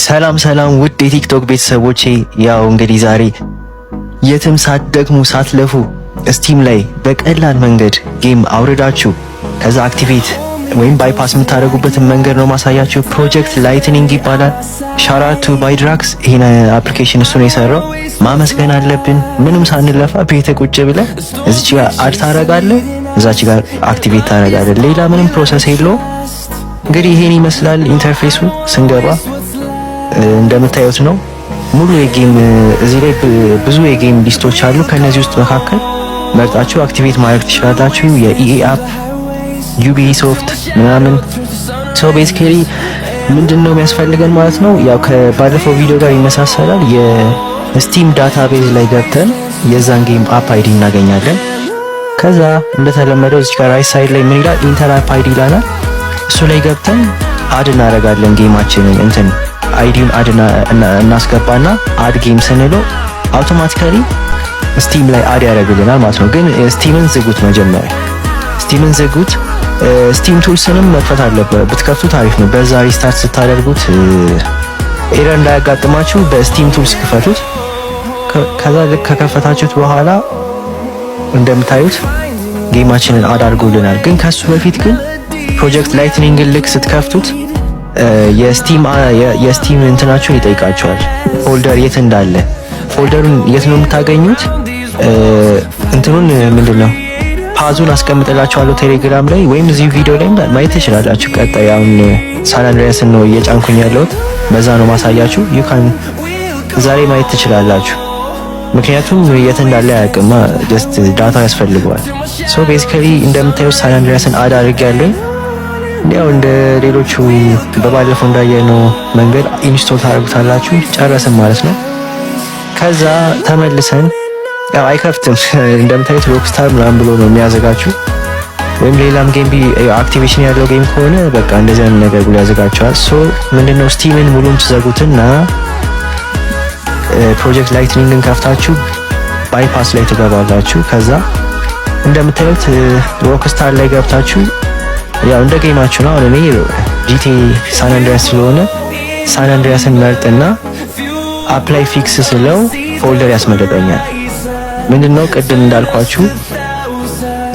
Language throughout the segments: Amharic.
ሰላም ሰላም ውድ የቲክቶክ ቤተሰቦቼ፣ ያው እንግዲህ ዛሬ የትም ሳትደክሙ ሳትለፉ ስቲም ላይ በቀላል መንገድ ጌም አውርዳችሁ ከዛ አክቲቬት ወይም ባይፓስ የምታደርጉበትን መንገድ ነው ማሳያችሁ። ፕሮጀክት ላይትኒንግ ይባላል። ሻራቱ ባይድራክስ ይሄን አፕሊኬሽን እሱ ነው የሰራው። ማመስገን አለብን። ምንም ሳንለፋ ቤተ ቁጭ ብለ እዚች ጋር አድ ታረጋለህ፣ እዛች ጋር አክቲቬት ታረጋለህ። ሌላ ምንም ፕሮሰስ የለውም። እንግዲህ ይሄን ይመስላል ኢንተርፌሱ። ስንገባ እንደምታዩት ነው ሙሉ የጌም እዚህ ላይ ብዙ የጌም ሊስቶች አሉ። ከነዚህ ውስጥ መካከል መርጣችሁ አክቲቬት ማድረግ ትችላላችሁ። የኢኤ አፕ፣ ዩቢሶፍት ምናምን። ሶ ቤዚካሊ ምንድነው የሚያስፈልገን ማለት ነው፣ ያው ከባለፈው ቪዲዮ ጋር ይመሳሰላል። የስቲም ዳታቤዝ ላይ ገብተን የዛን ጌም አፕ አይዲ እናገኛለን። ከዛ እንደተለመደው እዚህ ጋር ራይት ሳይድ ላይ ምን ይላል፣ ኢንተር አፕ አይዲ ይላል። እሱ ላይ ገብተን አድ እናደርጋለን ጌማችንን እንትን አይዲውን አድ እናስገባና አድ ጌም ስንለው አውቶማቲካሊ ስቲም ላይ አድ ያደርግልናል ማለት ነው። ግን ስቲምን ዝጉት፣ መጀመሪያ ስቲምን ዝጉት። ስቲም ቱልስንም መክፈት አለበት። ብትከፍቱት አሪፍ ነው። በዛ ሪስታርት ስታደርጉት ኤረር እንዳያጋጥማችሁ በስቲም ቱልስ ክፈቱት። ከዛ ልክ ከከፈታችሁት በኋላ እንደምታዩት ጌማችንን አድ አድርጎልናል። ግን ከሱ በፊት ግን ፕሮጀክት ላይትኒንግን ልክ ስትከፍቱት የስቲም እንትናችሁን ይጠይቃችኋል። ፎልደር የት እንዳለ፣ ፎልደሩን የት ነው የምታገኙት? እንትኑን ምንድነው ፓዙን አስቀምጥላችኋለሁ ቴሌግራም ላይ ወይም እዚህ ቪዲዮ ላይ ማየት ትችላላችሁ። ቀጣይ አሁን ሳን አንድሪያስን ነው እየጫንኩኝ ያለሁት፣ በዛ ነው ማሳያችሁ። ዩካን ዛሬ ማየት ትችላላችሁ። ምክንያቱም የት እንዳለ አያውቅማ፣ ጀስት ዳታ ያስፈልገዋል። ሶ ቤዚካሊ እንደምታዩት ሳን አንድሪያስን አድ አድርጌያለሁ። ያው እንደ ሌሎቹ በባለፈው እንዳየነው መንገድ ኢንስቶል ታደርጉታላችሁ። ጨረስን ማለት ነው። ከዛ ተመልሰን ያው አይከፍትም እንደምታዩት ሮክስታር ምናምን ብሎ ነው የሚያዘጋችሁ። ወይም ሌላም ጌም አክቲቬሽን ያለው ጌም ከሆነ በቃ እንደዚህ አይነት ነገር ብሎ ያዘጋችኋል። ሶ ምንድነው ስቲምን ሙሉን ትዘጉትና ፕሮጀክት ላይትኒንግን ከፍታችሁ ባይፓስ ላይ ትገባላችሁ። ከዛ እንደምታዩት ሮክስታር ላይ ገብታችሁ ያው እንደ ጌማችሁ ነው። አሁን እኔ ጂቲ ሳን አንድሪያስ ስለሆነ ሳን አንድሪያስን መርጥና አፕላይ ፊክስ ስለው ፎልደር ያስመረጠኛል። ምንድነው ቅድም እንዳልኳችሁ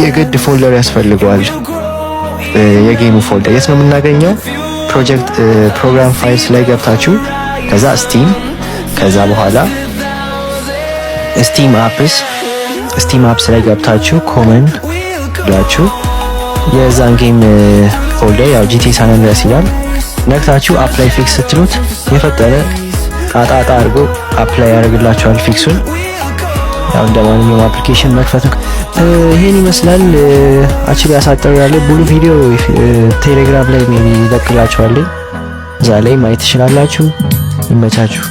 የግድ ፎልደር ያስፈልገዋል። የጌሙ ፎልደር የት ነው የምናገኘው? ፕሮጀክት ፕሮግራም ፋይልስ ላይ ገብታችሁ ከዛ ስቲም፣ ከዛ በኋላ ስቲም አፕስ ላይ ገብታችሁ ኮመን ብላችሁ የዛን ጌም ፎልደር ያው ጂቲ ሳን አንድሪያስ ይላል ነክታችሁ አፕላይ ፊክስ ስትሉት የፈጠረ ጣጣ አድርጎ አፕላይ ያደርግላችኋል ፊክሱን። ያው እንደማንኛውም አፕሊኬሽን መክፈት ይሄን ይመስላል። አክቹሊ ያሳጠረው ያለ ሙሉ ቪዲዮ ቴሌግራም ላይ ይለቅላችኋል። እዛ ላይ ማየት ትችላላችሁ። ይመቻችሁ።